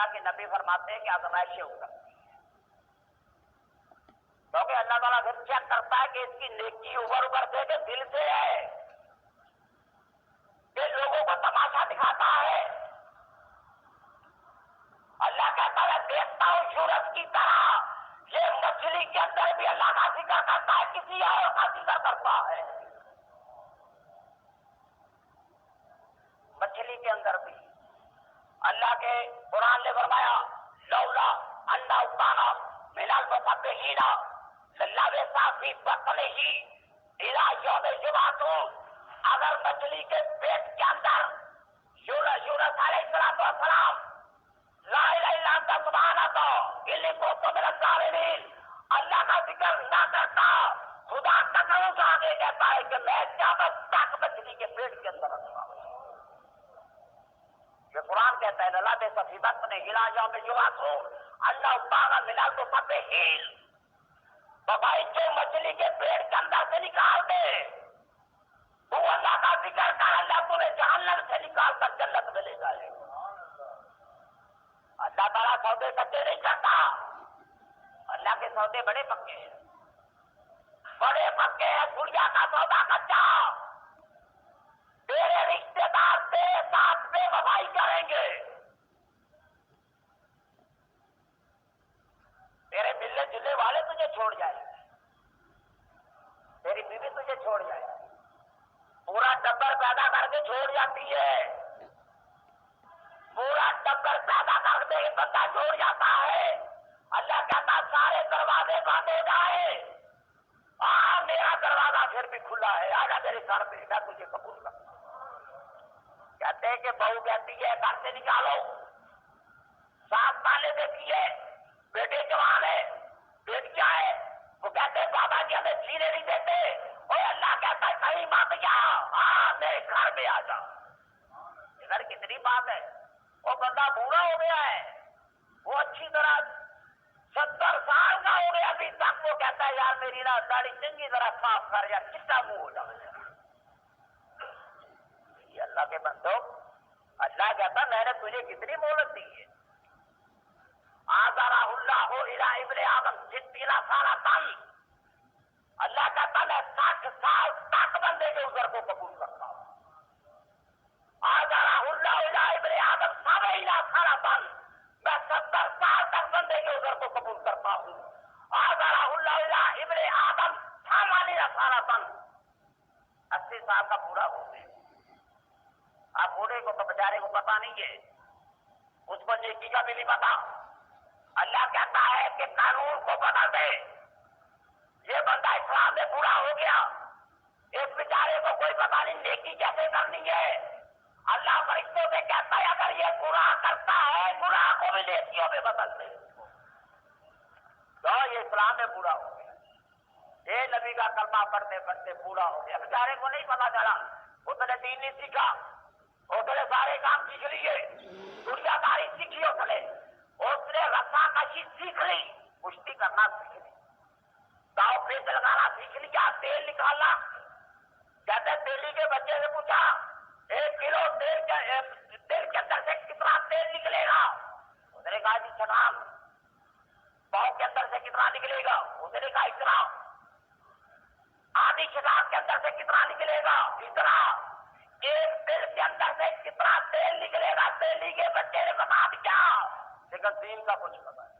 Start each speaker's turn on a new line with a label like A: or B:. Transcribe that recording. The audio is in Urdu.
A: اللہ کے نبی فرماتے ہیں کہ آزمائشیں اترتی ہیں، کیونکہ اللہ تعالیٰ پھر چیک کرتا ہے کہ اس کی نیکی اوپر اوپر سے کہ دل سے ہے، کہ لوگوں کو تماشا دکھاتا ہے۔ اللہ کہتا ہے دیکھتا ہوں یونس کی طرح یہ مچھلی کے اندر بھی اللہ کا ذکر کرتا ہے، کسی اور کا ذکر کرتا ہے۔ مچھلی کے اندر بھی اللہ کے قرآن نے فرمایا لولا انہ کان من المسبحین للبث فی بطنہ الی یوم یبعثون، اگر مچھلی کے پیٹ کے اندر یونس علیہ السلام لا الہ الا انت سبحانک انی کنت من الظالمین اللہ کا ذکر نہ کرتا، خدا قسم سے آگے کہتا ہے کہ میں قیامت تک مچھلی کے پیٹ کے اندر رکھوں گا۔ یہ قرآن کہتا ہے للبث فی بطنہ الی یوم یبعثون انہ کان من المسبحین۔ تو بھائی جو مچھلی کے پیٹ کے اندر سے نکال دے وہ اللہ کا ذکر کر، اللہ تمہیں جہنم سے نکال کر جنت میں لے جائے گا۔ اللہ تعالیٰ سودے کچے نہیں کرتا، اللہ کے سودے بڑے پکے ہیں، بڑے پکے ہیں۔ دنیا کا سودا کچا، تیرے رشتے دار تیرے ساتھ بے وفائی کریں گے، تیرے ملنے جلنے والے تجھے چھوڑ جائیں گے، تیری بیوی تجھے چھوڑ جائے گی، پورا ٹبر پیدا کر کے چھوڑ جاتی ہے، پورا ٹبر پیدا کر کے بندہ چھوڑ جاتا ہے۔ اللہ کہتا سارے دروازے بند ہو جائے، میرا دروازہ پھر بھی کھلا ہے، آجا میرے گھر پہ، میں تجھے قبول کرتا ہوں۔ کہتے ہیں کہ بہو کہتی ہے گھر سے نکالو، ساتھ تالے دیتی ہے، بیٹے جوان ہے، بیٹیاں ہے، وہ کہتے ہیں بابا جی ہمیں جینے نہیں دیتے، اور اللہ کہتا ہے کہیں مت جا، میرے گھر میں آ جا۔ ادھر کتنی بات ہے، وہ بندہ بوڑھا ہو گیا ہے، وہ اچھی طرح 70 سال کا ہو گیا، ابھی تک وہ کہتا ہے یار میری نا داڑھی چنگی طرح صاف کر یا چٹا منہ ہو جائے۔ یہ اللہ کے بندو، اللہ کہتا میں نے تجھے کتنی مہلت دی ہے۔ آزارہ اللہ الی ابن آدم 60 سالہ، اللہ کہتا میں 60 سال تک بندے کے عذر کو قبول کرتا ہوں۔ آزارہ اللہ الی ابن آدم 70 سالہ، میں 70 سال تک بندے کے عذر کو قبول کرتا ہوں۔ آزارہ اللہ الی ابن آدم 80 سالہ، 80 سال کا پورا ہو گئے۔ اب بوڑھے کو تو بیچارے کو پتا نہیں ہے، اس کو نیکی کا بھی نہیں پتا۔ اللہ کہتا ہے کہ قانون کو بدل دے، یہ بندہ اسلام میں پورا ہو گیا، اس بیچارے کو کوئی پتا نہیں نیکی کیسے کرنی ہے۔ اللہ فرشتوں سے کہتا ہے اگر یہ گناہ کرتا ہے گناہ کو بھی نیکیوں میں بدل دے، تو یہ اسلام میں پورا ہو گیا، یہ نبی کا کلمہ پڑھتے پڑھتے پورا ہو گیا۔ بیچارے کو نہیں پتا چلا، اس نے دین نہیں سیکھا، اس نے سارے کام سیکھ لیے، دنیا داری سیکھی، اس نے رسا کشی سیکھ لی، کشتی کرنا سیکھ لی، داؤ پیچ لگانا سیکھ لیا، تیل نکالنا۔ کہتے تیلی کے بچے سے پوچھا 1 کلو تیل کے اندر سے کتنا تیل نکلے گا؟ اس نے کہا جی چھٹان۔ پاؤں کے اندر سے کتنا نکلے گا؟ اس نے کہا اتنا۔ آدھی چھٹان کے اندر سے کتنا نکلے گا؟ اتنا۔ ایک تیل کے اندر سے کتنا تیل نکلے گا؟ تیلی کے بچے نے بتا دیا، لیکن دین کا کچھ پتا ہے۔